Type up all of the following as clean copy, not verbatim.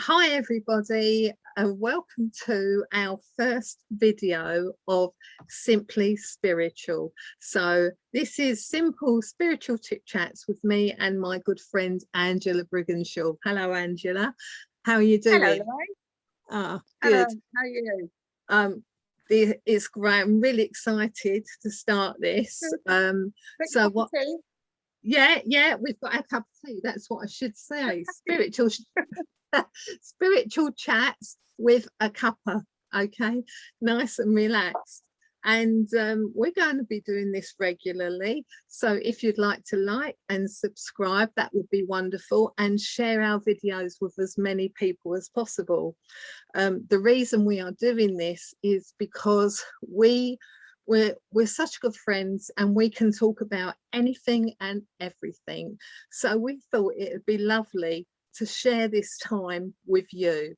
Hi everybody, and welcome to our first video of Simply Spiritual. So this is simple spiritual chit chats with me and my good friend Angela Brigenshaw. Hello Angela, how are you doing? Hello Lorraine. Ah, good. How are you? It's great. I'm really excited to start this. So what? Yeah, we've got our cup of tea. That's what I should say. Spiritual chats with a cuppa. Okay, nice and relaxed. And we're going to be doing this regularly. So if you'd like to like and subscribe, that would be wonderful, and share our videos with as many people as possible. The reason we are doing this is because we're such good friends and we can talk about anything and everything. So we thought it would be lovely to share this time with you.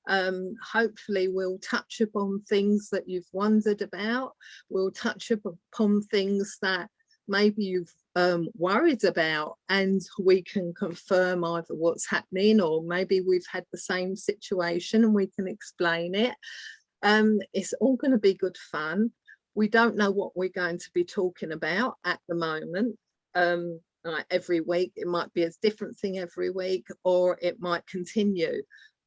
Hopefully we'll touch upon things that you've wondered about. We'll touch upon things that maybe you've worried about, and we can confirm either what's happening, or maybe we've had the same situation and we can explain it. It's all going to be good fun. We don't know what we're going to be talking about at the moment. Like every week, it might be a different thing every week, or it might continue.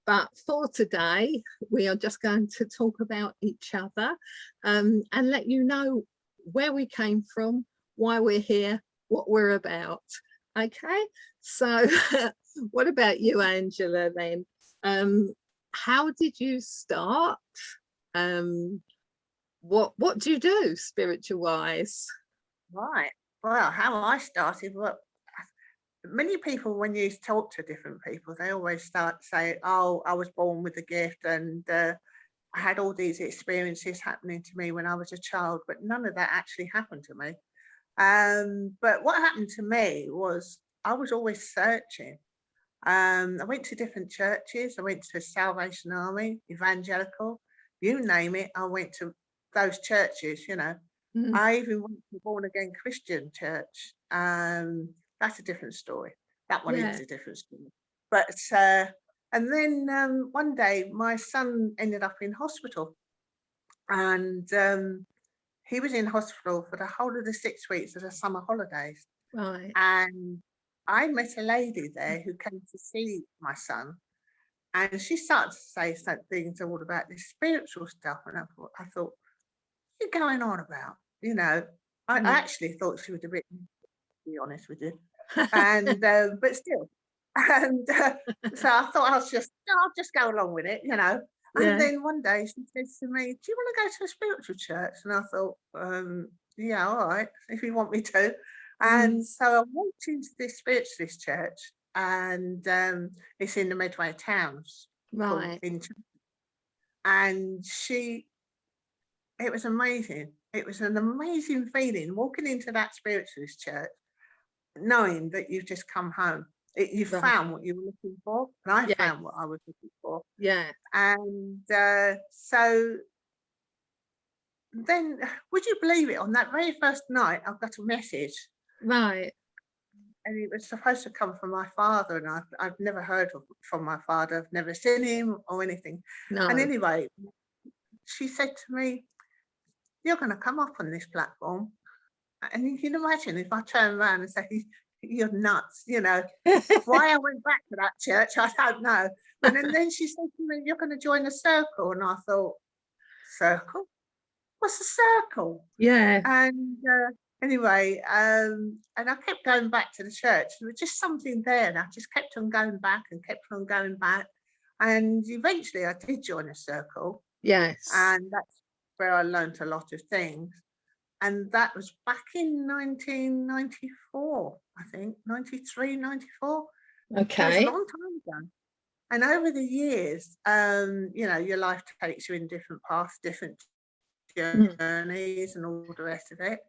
But for today, we are just going to talk about each other and let you know where we came from, why we're here, what we're about. Okay, so what about you, Angela, then? How did you start? What do you do spiritual wise? Right. Well, how I started, well, many people, when you talk to different people, they always start saying, oh, I was born with a gift, and I had all these experiences happening to me when I was a child, but none of that actually happened to me. But what happened to me was I was always searching. I went to different churches. I went to Salvation Army, Evangelical, you name it. I went to those churches, you know. I even went to a born again Christian church. That's a different story. That one is a different story. But and then one day my son ended up in hospital, and he was in hospital for the whole of the 6 weeks of the summer holidays. Right. And I met a lady there who came to see my son, and she started to say some things all about this spiritual stuff, and I thought, what are you going on about? You know, I actually thought she was a bit, to be honest with you, and but still, and so I thought I'll just go along with it, you know. And then one day she says to me, "Do you want to go to a spiritual church?" And I thought, yeah, all right, if you want me to. And so I walked into this spiritualist church, and it's in the Medway Towns, Right. And it was amazing. It was an amazing feeling walking into that spiritualist church, knowing that you've just come home. You found what you were looking for, and I found what I was looking for. Yeah. And so then, would you believe it? On that very first night, I got a message. Right. And it was supposed to come from my father, and I've never heard from my father. I've never seen him or anything. No. And anyway, she said to me, "You're going to come up on this platform." And you can imagine if I turn around and say, "You're nuts," you know. Why I went back to that church, I don't know. But then she said to me, "You're going to join a circle." And I thought, circle? What's a circle? Yeah. And anyway, and I kept going back to the church. There was just something there, and I just kept on going back and kept on going back. And eventually I did join a circle. Yes. And that's where I learned a lot of things. And that was back in 1994, I think, 93, 94. Okay. So it was a long time ago. And over the years, you know, your life takes you in different paths, different journeys, and all the rest of it.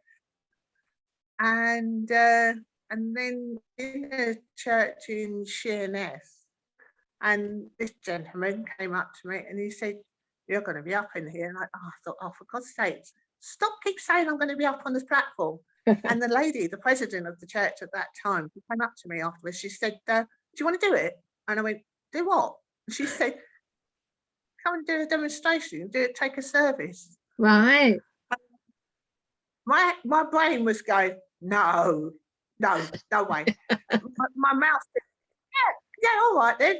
And then in a church in Sheerness, and this gentleman came up to me and he said, "You're going to be up in here." And I thought, oh, for God's sake, stop keep saying I'm going to be up on this platform. And the lady, the president of the church at that time, she came up to me afterwards. She said, "Do you want to do it?" And I went, "Do what?" She said, come and do a demonstration, take a service. Right. My brain was going, no way. My mouth said, yeah, all right then.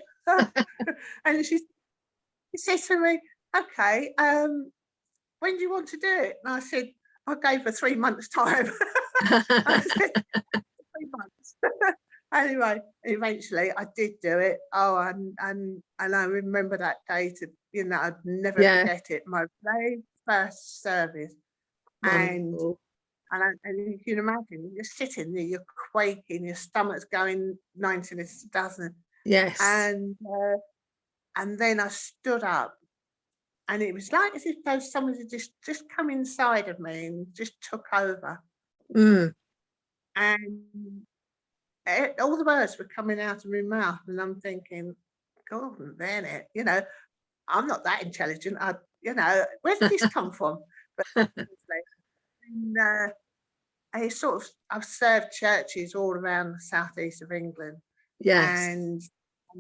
And she said to me, okay, when do you want to do it? And I said, I gave her 3 months' time. I said, 3 months. Anyway, eventually I did do it. Oh, and I remember that day I'd never forget it. My very first service. Wonderful. And you can imagine, you're sitting there, you're quaking, your stomach's going 90 minutes a dozen. Yes. And then I stood up, and it was like as if someone had just come inside of me and just took over. And all the words were coming out of my mouth, and I'm thinking, God, damn it, I'm not that intelligent. Where did this come from? But I've served churches all around the southeast of England. Yes. And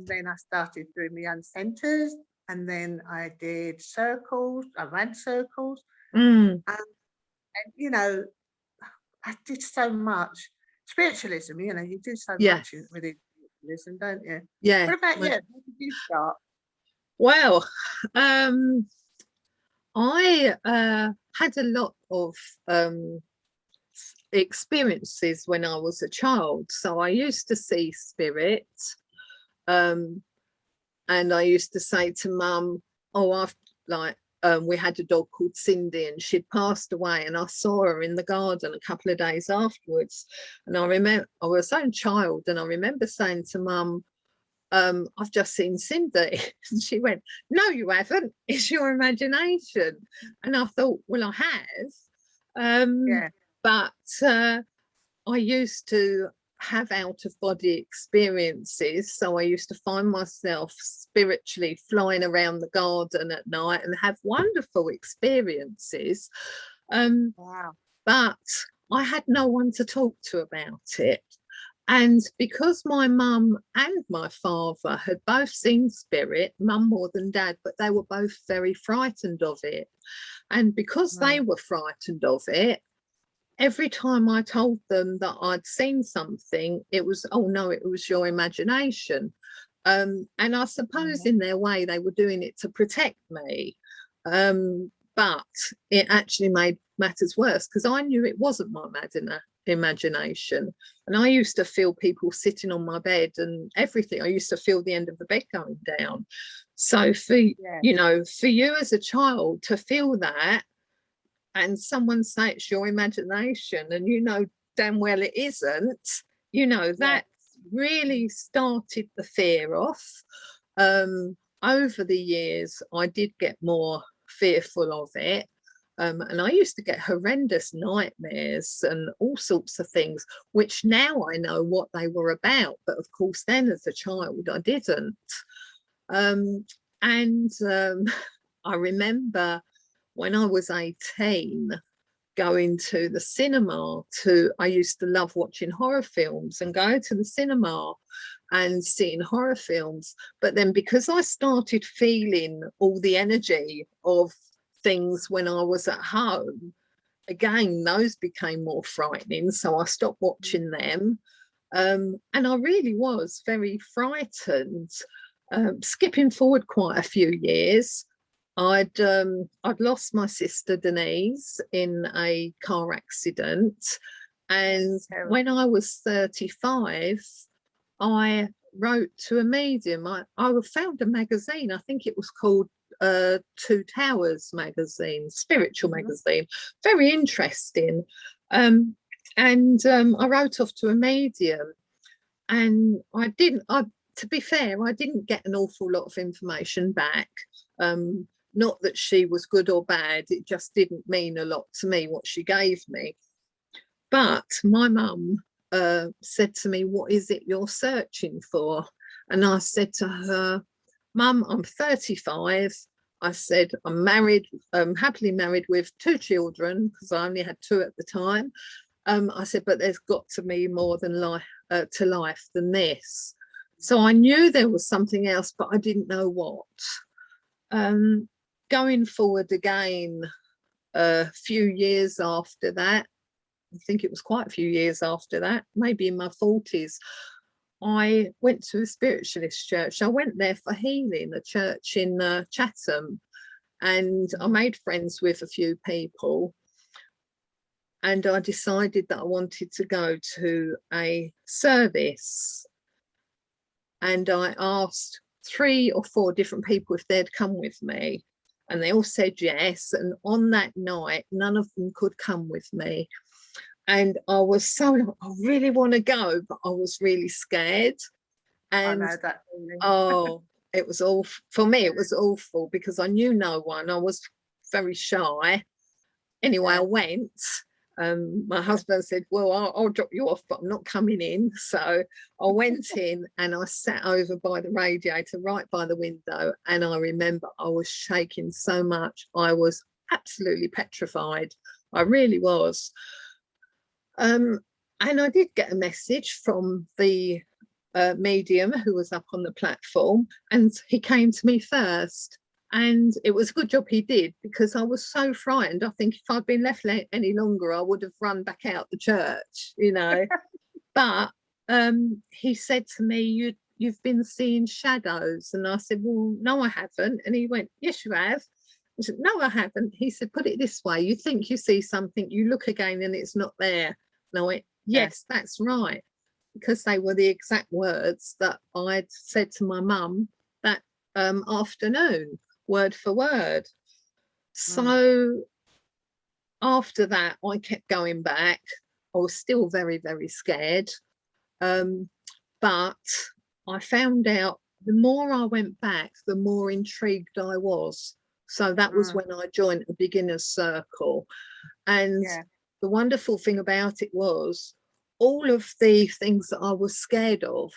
then I started doing my own centres, and then I did circles. I ran circles, and I did so much. Spiritualism, you do so much within spiritualism, don't you? Yeah. What about you? How did you start? Well, I had a lot of experiences when I was a child. So I used to see spirit, and I used to say to Mum, oh, we had a dog called Cindy, and she'd passed away, and I saw her in the garden a couple of days afterwards. And I remember I was a child, and I remember saying to Mum, I've just seen Cindy. And she went, no, you haven't. It's your imagination. And I thought, well, I have. But I used to have out-of-body experiences. So I used to find myself spiritually flying around the garden at night and have wonderful experiences. Wow. But I had no one to talk to about it. And because my mum and my father had both seen spirit, mum more than dad, but they were both very frightened of it. And because they were frightened of it, every time I told them that I'd seen something, it was, oh no, it was your imagination. And I suppose in their way, they were doing it to protect me. But it actually made matters worse because I knew it wasn't my imagination. And I used to feel people sitting on my bed and everything. I used to feel the end of the bed going down. So for you as a child to feel that, and someone say it's your imagination, and damn well it isn't, that really started the fear off. Over the years, I did get more fearful of it. And I used to get horrendous nightmares and all sorts of things, which now I know what they were about. But of course, then as a child, I didn't. I remember when I was 18, going to the cinema I used to love watching horror films and go to the cinema and seeing horror films. But then because I started feeling all the energy of things when I was at home, again, those became more frightening. So I stopped watching them. And I really was very frightened. Skipping forward quite a few years, I'd lost my sister Denise in a car accident, and when I was 35, I wrote to a medium. I found a magazine. I think it was called Two Towers magazine, spiritual magazine, very interesting. I wrote off to a medium, and to be fair, I didn't get an awful lot of information back. Not that she was good or bad, it just didn't mean a lot to me what she gave me. But my mum said to me, what is it you're searching for? And I said to her, Mum, I'm 35. I said, I'm married, happily married with 2 children, because I only had 2 at the time. I said, but there's got to be more than to life than this. So I knew there was something else, but I didn't know what. Going forward again, a few years after that, I think it was quite a few years after that, maybe in my 40s, I went to a spiritualist church. I went there for healing, a church in Chatham, and I made friends with a few people. And I decided that I wanted to go to a service. And I asked 3 or 4 different people if they'd come with me. And they all said yes. And on that night, none of them could come with me. And I was so, I really want to go, but I was really scared. And I know that feeling. oh, it was all, for me, it was awful because I knew no one. I was very shy. Anyway, I went. My husband said, well, I'll drop you off, but I'm not coming in. So I went in and I sat over by the radiator, right by the window. And I remember I was shaking so much. I was absolutely petrified. I really was. And I did get a message from the medium who was up on the platform, and he came to me first. And it was a good job he did, because I was so frightened. I think if I'd been left any longer, I would have run back out the church, you know. But he said to me, you've been seeing shadows. And I said, well, no, I haven't. And he went, yes, you have. I said, no, I haven't. He said, put it this way. You think you see something, you look again and it's not there. And I went, yes, that's right. Because they were the exact words that I'd said to my mum that afternoon, word for word. So after that, I kept going back. I was still very, very scared. But I found out the more I went back, the more intrigued I was. So that was when I joined a beginner's circle. And the wonderful thing about it was all of the things that I was scared of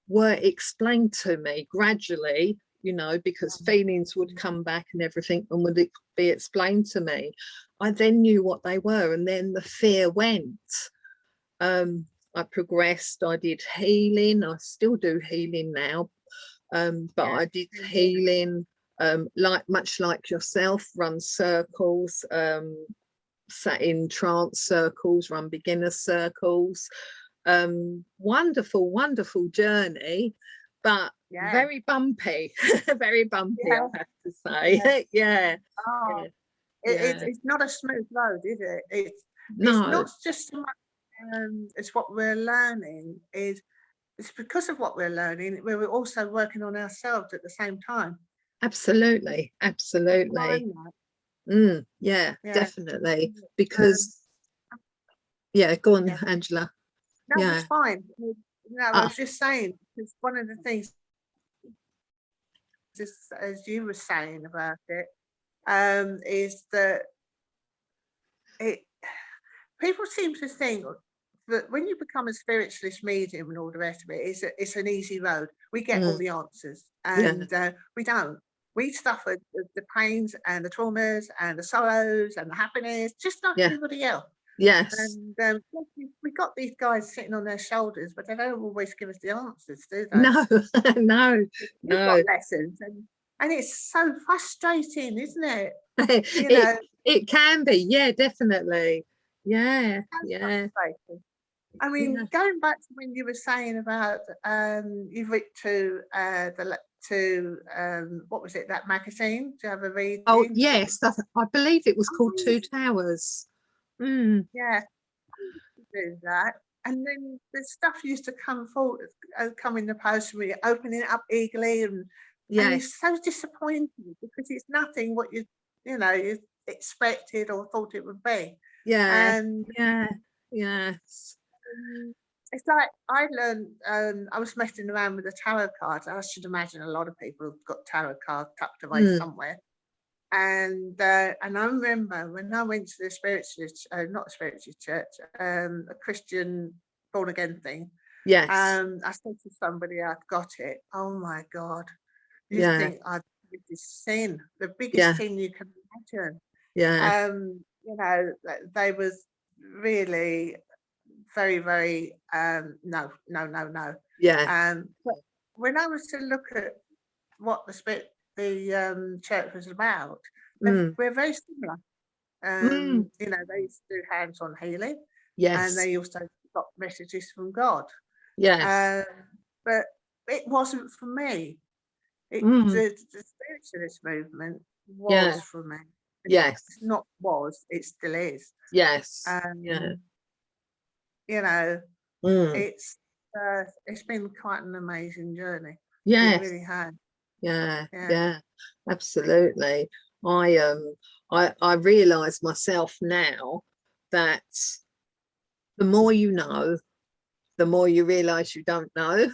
were explained to me gradually, you know, because feelings would come back and everything and would be explained to me. I then knew what they were, and then the fear went. I progressed. I did healing. I still do healing now, but I did healing much like yourself, run circles, sat in trance circles, run beginner circles. Wonderful, wonderful journey, but very bumpy, very bumpy, I have to say. It's not a smooth road, is it? It's not just so much it's what we're learning, it's because of what we're learning, we're also working on ourselves at the same time. Absolutely. Definitely, because go on, Angela. No, it's fine. I was just saying, because one of the things, just as you were saying about it, is that people seem to think that when you become a spiritualist medium and all the rest of it, it's an easy road. We get all the answers, and we don't. We suffer the pains and the traumas and the sorrows and the happiness, just like everybody else. Yes. And we got these guys sitting on their shoulders, but they don't always give us the answers, do they? No. We've got lessons, and it's so frustrating, isn't it? It can be, definitely. I mean, going back to when you were saying about you've written to what was it, that magazine? Do you have a reading? Oh yes, I believe it was called Two Towers. Yeah, do that, and then the stuff used to come in the post, and we opening it up eagerly, and it's so disappointing because it's nothing what you expected or thought it would be. It's like I learned, I was messing around with the tarot cards. I should imagine a lot of people have got tarot cards tucked away somewhere. And I remember when I went to the spiritualist, not a spiritualist church, a Christian born again thing. I said to somebody, I've got it. Oh my God. You think I've committed this sin, the biggest sin you can imagine. They was really very, very no. when I was to look at what the church was about, Mm, we're very similar. mm, You know, they used to do hands-on healing, and yes, they also got messages from God. yes, Um, but it wasn't for me. mm, The spiritualist movement was yeah, for me. yes, It's not was, it still is. yes, yeah, Um, you know, mm, it's been quite an amazing journey. It yes, really has. yeah, Yeah. yeah, absolutely. I I realise myself now that the more you know, the more you realise you don't know.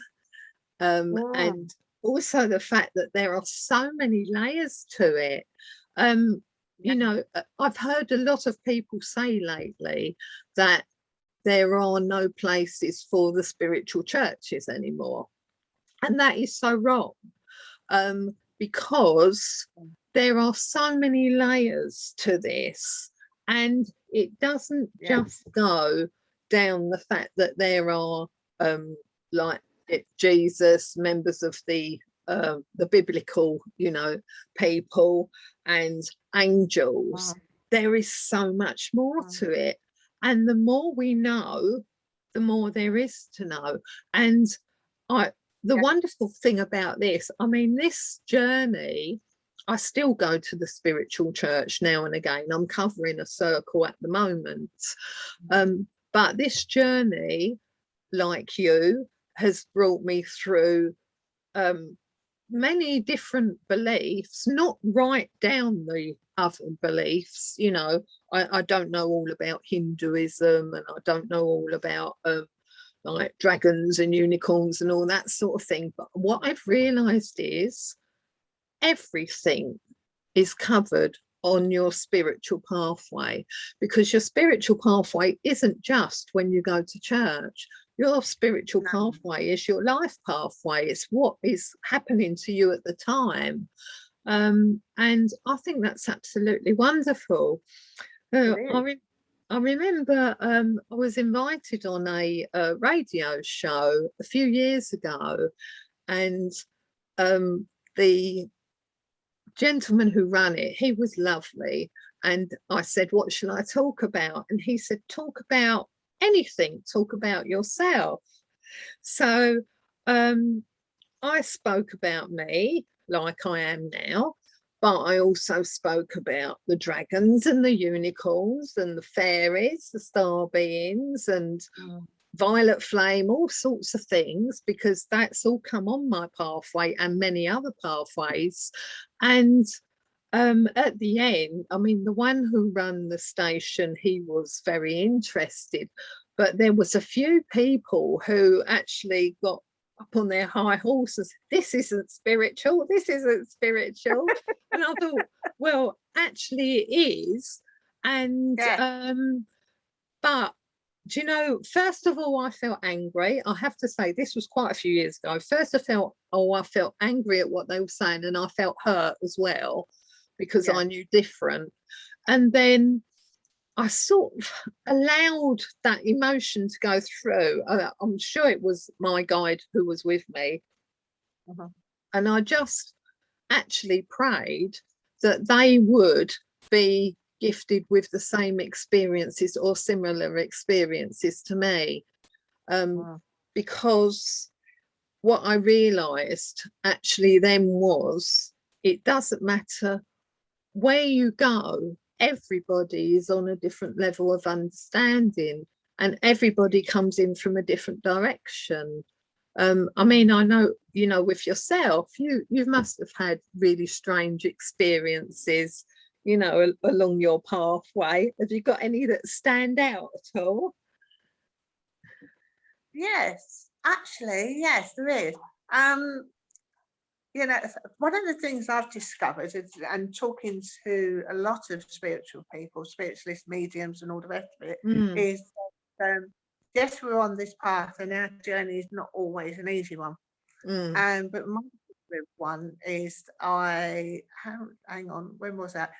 Mm, And also the fact that there are so many layers to it. Um, yeah. you know, I've heard a lot of people say lately that there are no places for the spiritual churches anymore. And that is so wrong, because there are so many layers to this. And it doesn't Yeah. just go down the fact that there are, like Jesus, members of the biblical, you know, people, and angels. Mm, There is so much more mm, to it. And the more we know, the more there is to know. And I, the yeah. wonderful thing about this, I mean, this journey, I still go to the spiritual church now and again. I'm covering a circle at the moment. But this journey, like you, has brought me through um, many different beliefs, not right down the other beliefs. You know, I don't know all about Hinduism, and I don't know all about like dragons and unicorns and all that sort of thing. But what I've realized is everything is covered on your spiritual pathway, because your spiritual pathway isn't just when you go to church. Your spiritual No, pathway is your life pathway. It's what is happening to you at the time. And I think that's absolutely wonderful. it I, is. I remember I was invited on a radio show a few years ago, and um, the gentleman who ran it, he was lovely. And I said, what shall I talk about? And he said, talk about anything, talk about yourself. So um, I spoke about me like I am now, but I also spoke about the dragons and the unicorns and the fairies, the star beings, and Mm, violet flame, all sorts of things, because that's all come on my pathway and many other pathways. And at the end, I mean, the one who ran the station, he was very interested, but there was a few people who actually got up on their high horses. This isn't spiritual. This isn't spiritual. And I thought, well, actually it is. And yeah. but do you know, first of all, I felt angry. I have to say, this was quite a few years ago. First, I felt angry at what they were saying, and I felt hurt as well, because Yeah. I knew different. And then I sort of allowed that emotion to go through. I'm sure it was my guide who was with me. Mhm. And I just actually prayed that they would be gifted with the same experiences or similar experiences to me. Um, Mm, because what I realized actually then was, it doesn't matter where you go, everybody is on a different level of understanding, and everybody comes in from a different direction. I mean, I know, you know, with yourself, you must have had really strange experiences, you know, along your pathway. Have you got any that stand out at all? yes, actually, yes, there is. Um, you know, one of the things I've discovered is, and talking to a lot of spiritual people, spiritualist mediums, and all the rest of it, Mm, is that, yes, we're on this path, and our journey is not always an easy one. mm, But my particular one is hang on, when was that?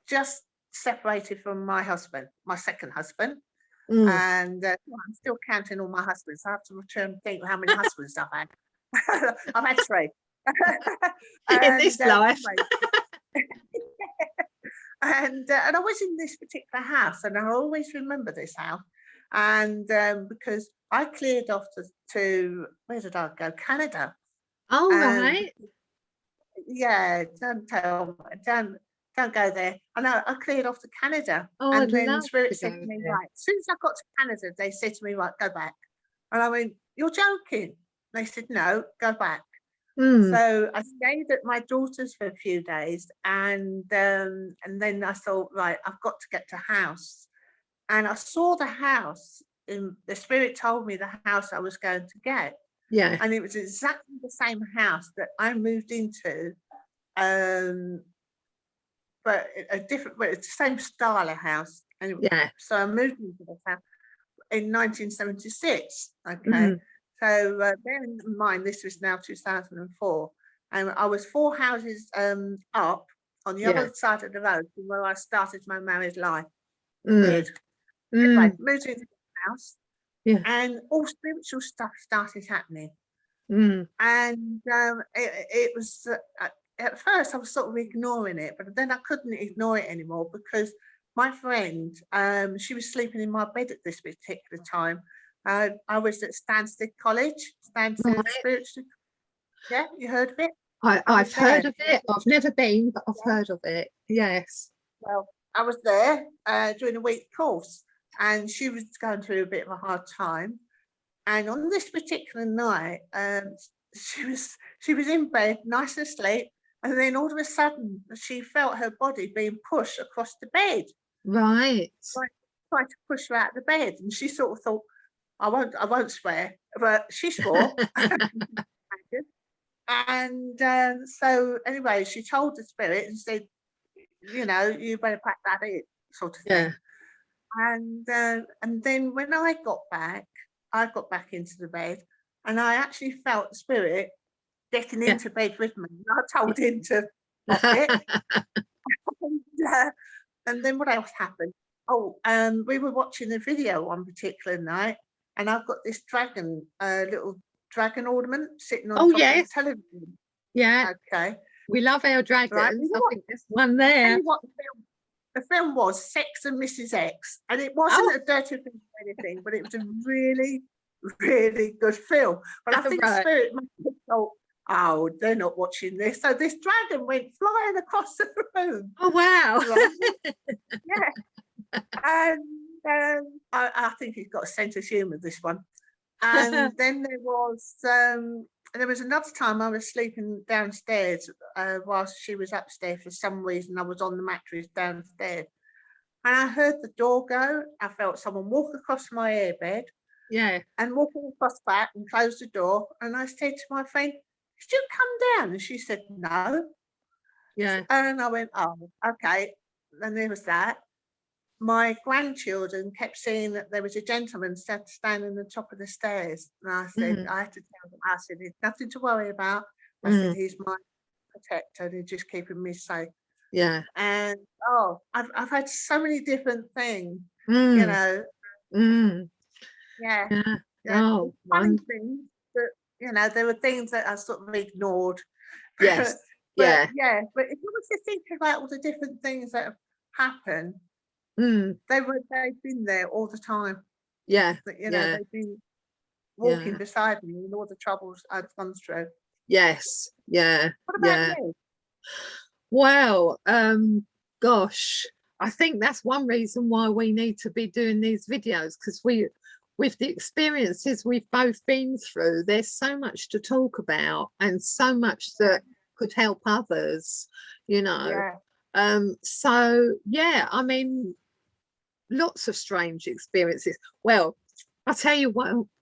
Just separated from my husband, my second husband, mm. and I'm still counting all my husbands. I have to return and think how many husbands I've had. I've had 3. In this life. Anyway, and I was in this particular house, and I always remember this house. And because I cleared off to where did I go? Canada. All And right. yeah, don't go there. I know I cleared off to Canada, Oh, and I'd then love Spirit to said go to me, there. right, as soon as I got to Canada, they said to me, right, go back. And I went, you're joking. They said, no, go back. Mm, So I stayed at my daughter's for a few days, and then I thought, right, I've got to get to house. And I saw the house, and the Spirit told me the house I was going to get. yeah. And it was exactly the same house that I moved into, but it's the same style of house. And Yeah. so I moved into the house in 1976. Okay. Mm, So bearing in mind, this was now 2004. And I was 4 houses up on the yeah. other side of the road from where I started my married life. Mm, Weird. Anyway, mm, moved into the house, yeah. and all spiritual stuff started happening. Mm, And it was at first I was sort of ignoring it, but then I couldn't ignore it anymore because my friend, she was sleeping in my bed at this particular time. I was at Stansted College, Stansted right. Spiritual. Yeah, you heard of it? I I've was heard there. of it. I've never been, but I've Yeah. heard of it. Yes. Well, I was there doing a week course, and she was going through a bit of a hard time. And on this particular night, she was in bed, nice and asleep, and then all of a sudden she felt her body being pushed across the bed, Right. like trying to push her out of the bed. And she sort of thought, I won't swear, but she swore. And so anyway, she told the Spirit and said, you better pack that in, sort of thing. Yeah. And then when I got back into the bed, and I actually felt the Spirit getting Yeah. into bed with me. And I told him to stop it. And then what else happened? Oh, we were watching a video one particular night, and I've got this dragon, little dragon ornament sitting on Oh, top of the yes. television. Yeah. Okay, We love our right. dragons. You know I what? think there's one Tell there. you what the film was, Sex and Mrs. X, and it wasn't Oh, a dirty thing or anything, but it was a really, really good film. But I think right. Spirit must have thought, oh, they're not watching this. So this dragon went flying across the room. Oh, wow. Right? Yeah. And I think he's got a sense of humour, this one. And then there was another time I was sleeping downstairs whilst she was upstairs. For some reason, I was on the mattress downstairs. And I heard the door go. I felt someone walk across my airbed Yeah. and walking across back and close the door. And I said to my friend, did you come down? And she said, no. Yeah. And I went, oh, okay. And there was that. My grandchildren kept saying that there was a gentleman standing on the top of the stairs. And I said, Mm, I had to tell them, I said, there's nothing to worry about. I said, mm, he's my protector and he's just keeping me safe. yeah. And I've had so many different things, Mm, mm, yeah. yeah. Yeah, Oh, funny one. things that there were things that I sort of ignored. Yes. But Yeah. yeah, but if you was to think about all the different things that have happened, Mm, they've been there all the time. yeah. But Yeah. they've been walking Yeah. beside me in all the troubles I've gone through. Yes. Yeah. What about Yeah. you? Well, gosh, I think that's one reason why we need to be doing these videos, because with the experiences we've both been through, there's so much to talk about and so much that could help others, you know. Yeah. So yeah, I mean, lots of strange experiences. Well, I'll tell you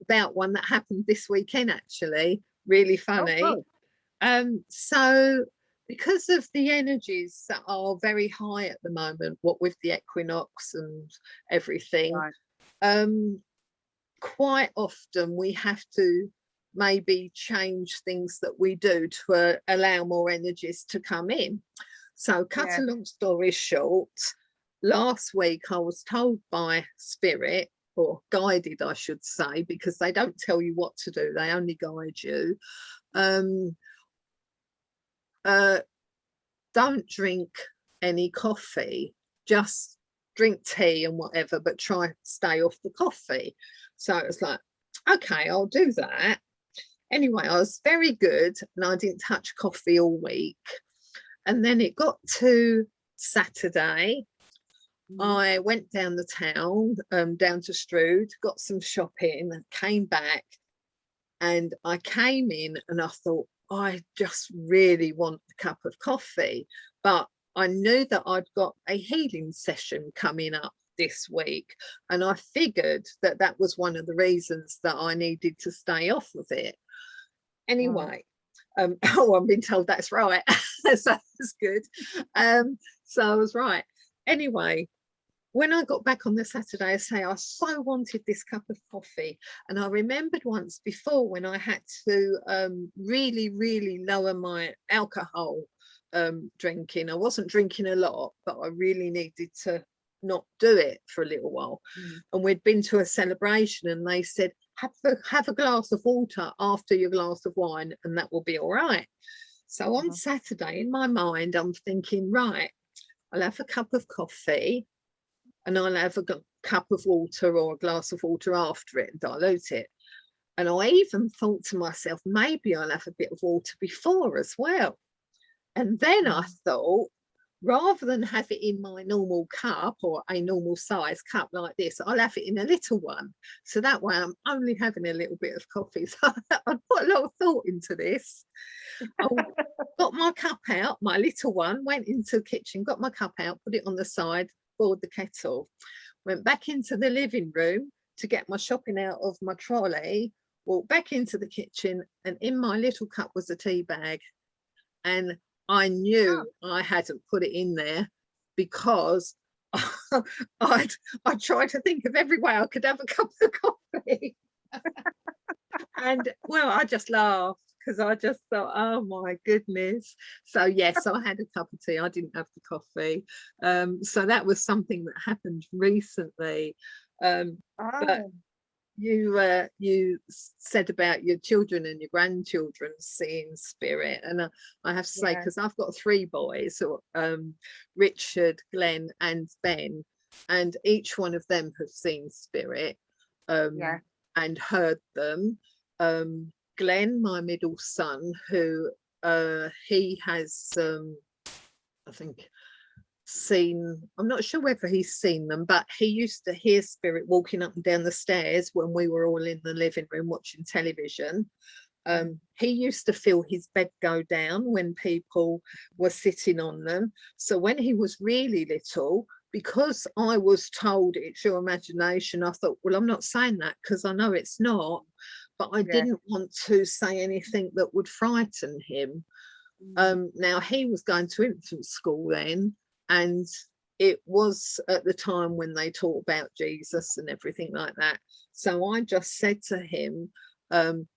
about one that happened this weekend, actually, really Oh, funny. good. So because of the energies that are very high at the moment, what with the equinox and everything, Right. quite often we have to maybe change things that we do to allow more energies to come in. So cut Yeah. a long story short, last week I was told by Spirit, or guided I should say, because they don't tell you what to do, they only guide you, um, don't drink any coffee, just drink tea and whatever, but try to stay off the coffee. So it was like, okay, I'll do that. Anyway, I was very good and I didn't touch coffee all week. And then it got to Saturday. I went down the town, down to Strood, got some shopping, came back, and I came in and I thought, I just really want a cup of coffee. But I knew that I'd got a healing session coming up this week. And I figured that that was one of the reasons that I needed to stay off of it. Anyway, oh, I've been told that's right. So that's good. So I was right. Anyway, when I got back on the Saturday, I say I so wanted this cup of coffee. And I remembered once before when I had to really, really lower my alcohol drinking. I wasn't drinking a lot, but I really needed to not do it for a little while. And we'd been to a celebration and they said, have a glass of water after your glass of wine and that will be all right. So on Saturday, in my mind, I'm thinking, right, I'll have a cup of coffee and I'll have a cup of water or a glass of water after it and dilute it. And I even thought to myself, maybe I'll have a bit of water before as well. And then I thought, rather than have it in my normal cup or a normal size cup like this, I'll have it in a little one. So that way I'm only having a little bit of coffee. So I put a lot of thought into this. I got my cup out, my little one, went into the kitchen, got my cup out, put it on the side, boiled the kettle, went back into the living room to get my shopping out of my trolley, walked back into the kitchen, and in my little cup was a tea bag. And I knew I hadn't put it in there because I tried to think of every way I could have a cup of coffee. And well, I just laughed because I just thought, oh my goodness. So yes, I had a cup of tea. I didn't have the coffee. So that was something that happened recently. But you said about your children and your grandchildren seeing spirit, and I have to say, because I've got 3 boys, so Richard, Glenn and Ben, and each one of them have seen spirit and heard them. Glenn, my middle son, who he has I think seen, I'm not sure whether he's seen them, but he used to hear spirit walking up and down the stairs when we were all in the living room watching television. He used to feel his bed go down when people were sitting on them. So when he was really little, because I was told it's your imagination, I thought, well, I'm not saying that because I know it's not, but I didn't want to say anything that would frighten him. Now he was going to infant school then, and it was at the time when they taught about Jesus and everything like that. So I just said to him,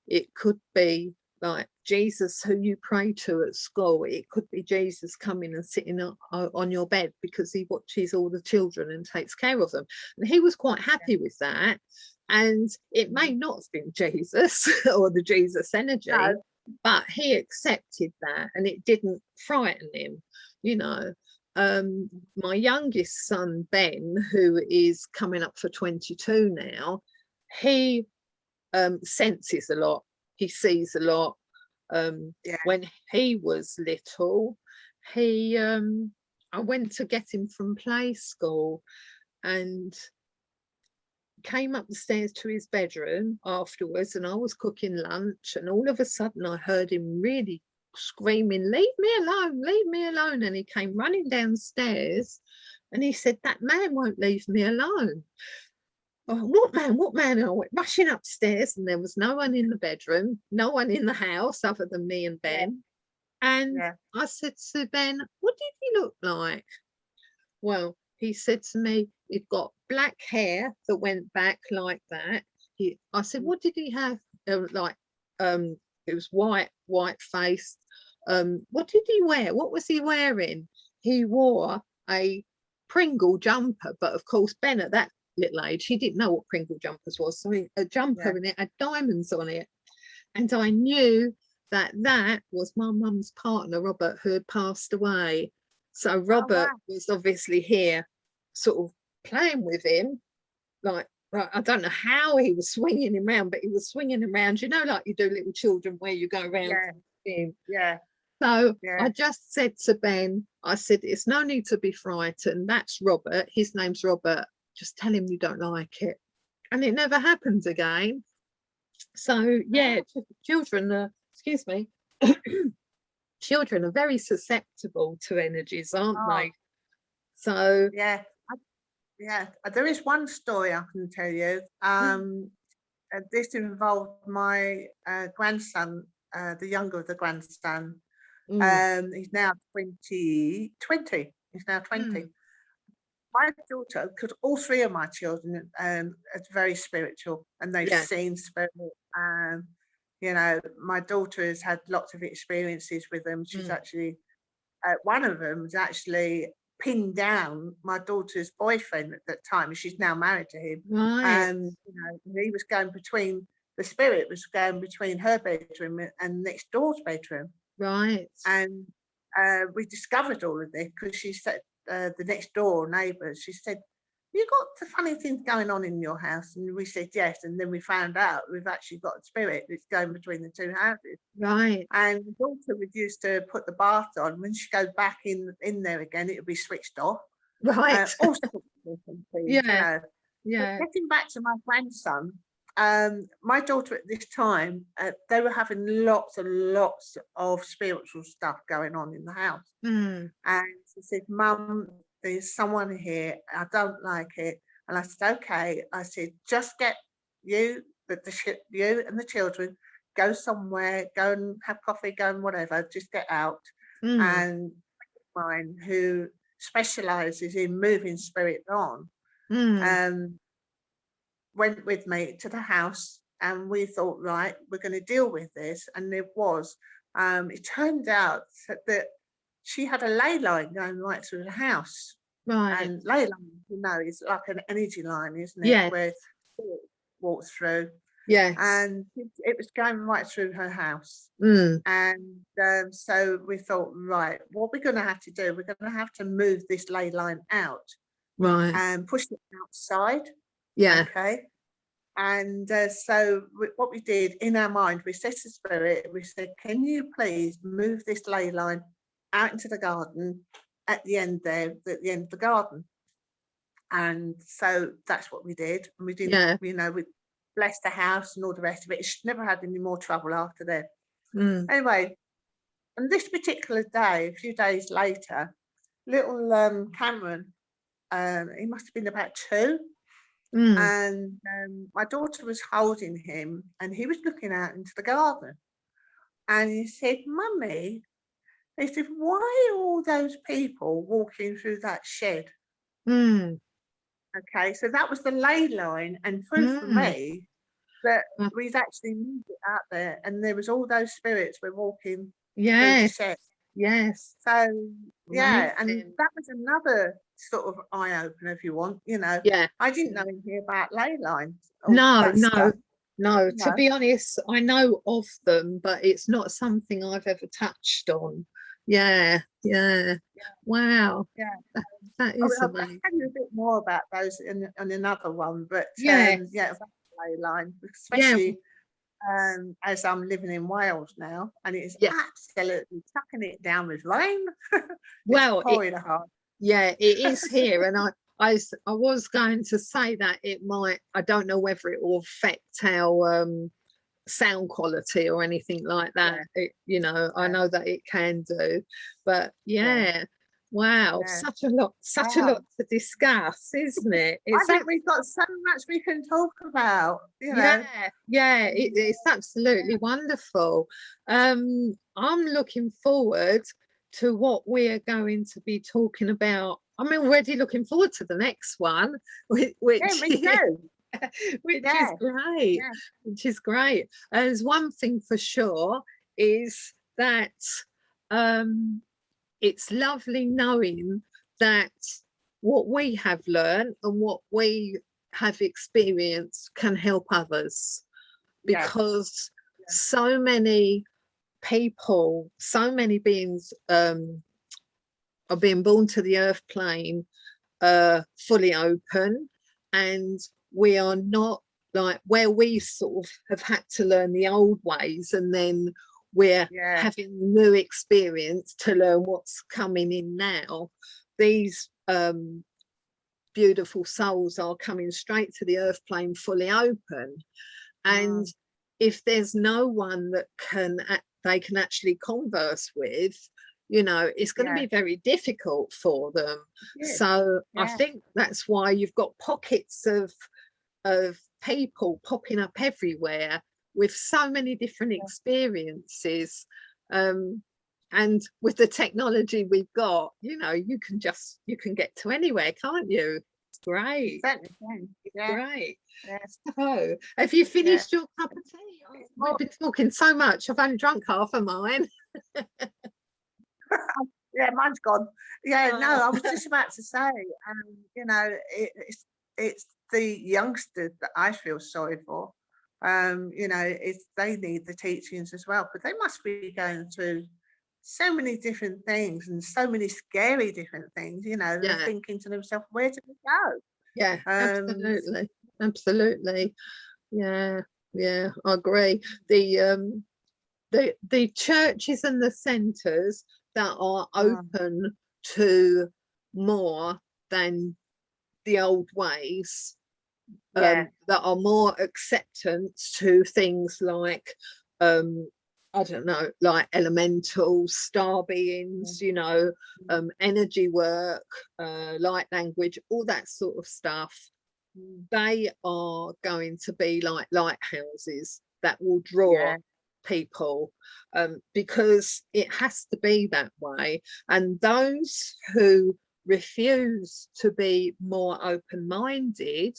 it could be like Jesus who you pray to at school. It could be Jesus coming and sitting on your bed because he watches all the children and takes care of them. And he was quite happy with that. And it may not have been Jesus or the Jesus energy, but he accepted that and it didn't frighten him, you know. My youngest son, Ben, who is coming up for 22 now, he senses a lot. He sees a lot. When he was little, he I went to get him from play school and came up the stairs to his bedroom afterwards, and I was cooking lunch, and all of a sudden I heard him really screaming, leave me alone, leave me alone. And he came running downstairs and he said, that man won't leave me alone. Oh, what man? And I went rushing upstairs, and there was no one in the bedroom, no one in the house other than me and Ben. And I said to Ben, what did he look like? Well, he said to me, he'd got black hair that went back like that. I said, what did he have? It was white faced. What did he wear? What was he wearing? He wore a Pringle jumper, but of course Ben at that little age, he didn't know what Pringle jumpers was. So a jumper and it had diamonds on it. And I knew that was my mum's partner, Robert, who had passed away. So Robert was obviously here sort of playing with him, like I don't know how he was swinging him around, but he was swinging him around, you know, like you do little children where you go around him. Yeah. So I just said to Ben, I said, it's no need to be frightened. That's Robert. His name's Robert. Just tell him you don't like it. And it never happens again. So yeah, children are, excuse me, children are very susceptible to energies, aren't they? So yeah, there is one story I can tell you. This involved my grandson, the younger of the grandson. He's now 20. He's now 20. My daughter, because all three of my children are very spiritual, and they've seen spirit. You know, my daughter has had lots of experiences with them. She's actually, one of them was actually pinned down my daughter's boyfriend at that time, and she's now married to him. And you know, he was going between, the spirit was going between her bedroom and next door's bedroom. Right. And we discovered all of this because she said, the next door neighbours, she said, you got the funny things going on in your house? And we said yes, and then we found out we've actually got a spirit that's going between the two houses. Right. And the daughter would used to put the bath on. When she goes back in there again, it would be switched off. Right. All sorts of different things, you know. Yeah. But getting back to my grandson, my daughter at this time, they were having lots and lots of spiritual stuff going on in the house. And she said, Mum, there's someone here, I don't like it. And I said, okay. I said, just get you and the children, go somewhere, go and have coffee, go and whatever, just get out. And mine, who specialises in moving spirit on, went with me to the house, and we thought, right, we're going to deal with this. And it turned out that she had a ley line going right through the house. Right. And ley line, you know, is like an energy line, isn't it? Yes. Where spirit walks through. Yes. And it was going right through her house. And so we thought, right, what we're going to have to do, we're going to have to move this ley line out. Right. And push it outside. Yeah. Okay. And so what we did in our mind, we said to spirit, we said, can you please move this ley line out into the garden at the end there, at the end of the garden? And so that's what we did. And we didn't, you know, we blessed the house and all the rest of it. She never had any more trouble after that. Anyway, on this particular day, a few days later, little Cameron, he must have been about 2. And my daughter was holding him, and he was looking out into the garden. And he said, Mummy, he said, why are all those people walking through that shed? Okay, so that was the ley line, and proof for me that we'd actually moved it out there, and there was all those spirits were walking through the shed. Yes. So yeah, and that was another sort of eye opener, if you want, you know. Yeah. I didn't know anything about ley lines. No. To be honest, I know of them, but it's not something I've ever touched on. Yeah. Wow. Yeah. That is I'll amazing. tell you a bit more about those in another one, but yeah, about ley line, especially as I'm living in Wales now, and it's absolutely tucking it down with rain. Well, pouring hard. Yeah, it is here, and I was going to say that it might. I don't know whether it will affect our sound quality or anything like that. You know, I know that it can do, but wow, such a lot to discuss, isn't it? I think we've got so much we can talk about, you know. It's absolutely wonderful. I'm looking forward to what we're going to be talking about. I'm already looking forward to the next one, which is great. There's one thing for sure, is that it's lovely knowing that what we have learned and what we have experienced can help others, because so many people, so many beings are being born to the earth plane fully open, and we are not like where we sort of have had to learn the old ways, and then we're having new experience to learn what's coming in now. These beautiful souls are coming straight to the earth plane fully open, and if there's no one that they can actually converse with, you know, it's going to be very difficult for them. So I think that's why you've got pockets of people popping up everywhere with so many different experiences, and with the technology we've got, you know, you can get to anywhere, can't you? It's great. Great. So have you finished your cup of tea? We've been talking so much, I've only drunk half of mine. Yeah, mine's gone. Yeah, no, I was just about to say, you know, it's the youngsters that I feel sorry for. You know, they need the teachings as well, but they must be going through so many different things and so many scary different things, you know. They're thinking to themselves, where do we go? Yeah, absolutely. Yeah, I agree. The churches and the centres that are open to more than the old ways, that are more acceptance to things like I don't know, like elementals, star beings, you know, energy work, light language, all that sort of stuff. They are going to be like lighthouses that will draw people, because it has to be that way. And those who refuse to be more open-minded,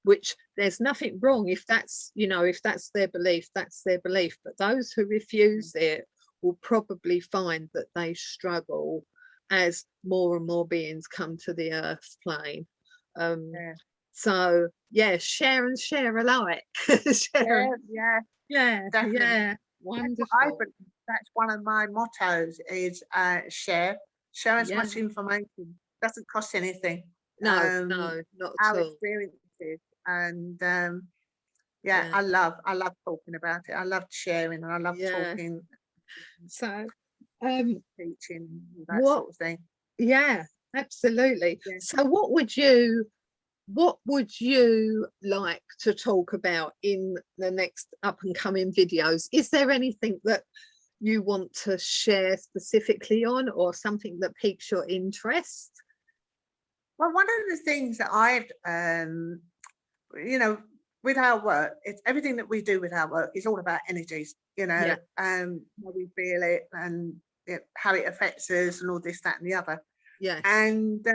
which there's nothing wrong if that's, you know, if that's their belief, that's their belief, but those who refuse it will probably find that they struggle as more and more beings come to the earth plane. So share and share alike. Definitely. Wonderful. That's one of my mottos is share as much information. Doesn't cost anything. No, not at our all. experiences, and I love talking about it. I love sharing, and I love talking. So teaching, that sort of thing. Absolutely. So what would you like to talk about in the next up and coming videos? Is there anything that you want to share specifically on, or something that piques your interest? Well, one of the things that I've you know, with our work, it's everything that we do with our work is all about energies, you know, how we feel it, and how it affects us, and all this, that, and the other. And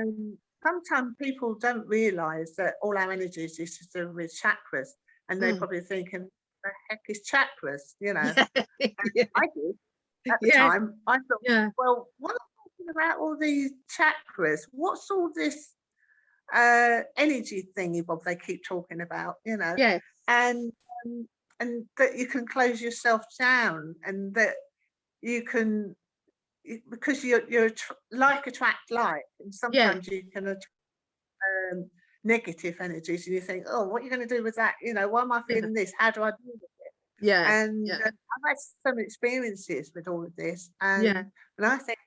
sometimes people don't realise that all our energies is to do with chakras, and they're probably thinking, the heck is chakras, you know? I did at the time. I thought, well, what are you talking about all these chakras? What's all this energy thingy bob they keep talking about, you know? And that you can close yourself down, and that you can, because you're like attract like, and sometimes you can attract negative energies, and you think, oh, what are you going to do with that? You know, why am I feeling this? How do I deal with it? And I've had some experiences with all of this, and I think,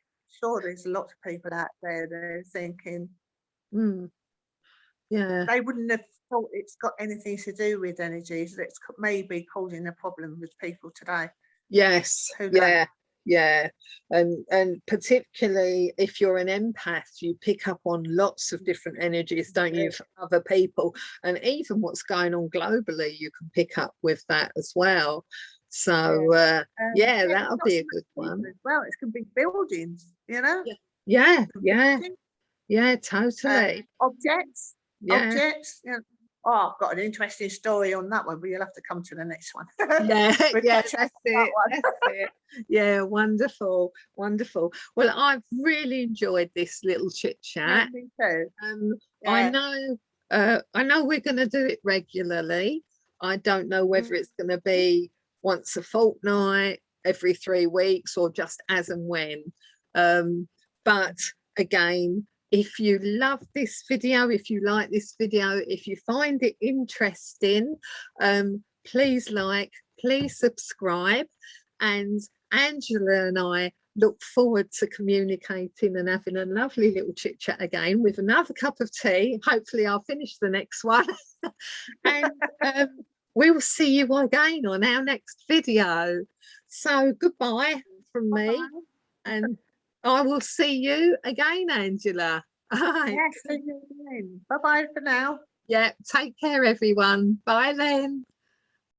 sure, there's lots of people out there that are thinking, they wouldn't have thought it's got anything to do with energies. That's maybe causing a problem with people today. And particularly if you're an empath, you pick up on lots of different energies, don't you, from other people, and even what's going on globally you can pick up with that as well. So that'll be a good one as well. It can be buildings, you know. Totally. Objects, you know. Oh, I've got an interesting story on that one, but you'll have to come to the next one. That's it. Yeah, wonderful. Well, I've really enjoyed this little chit chat. Me too. I know we're going to do it regularly. I don't know whether it's going to be once a fortnight, every 3 weeks or just as and when. But again, if you love this video, if you like this video, if you find it interesting, please like, please subscribe. And Angela and I look forward to communicating and having a lovely little chit chat again with another cup of tea. Hopefully I'll finish the next one. And we will see you again on our next video. So goodbye from me. Bye-bye. And I will see you again, Angela. Yes, see you again. Bye-bye for now. Yeah, take care, everyone. Bye then.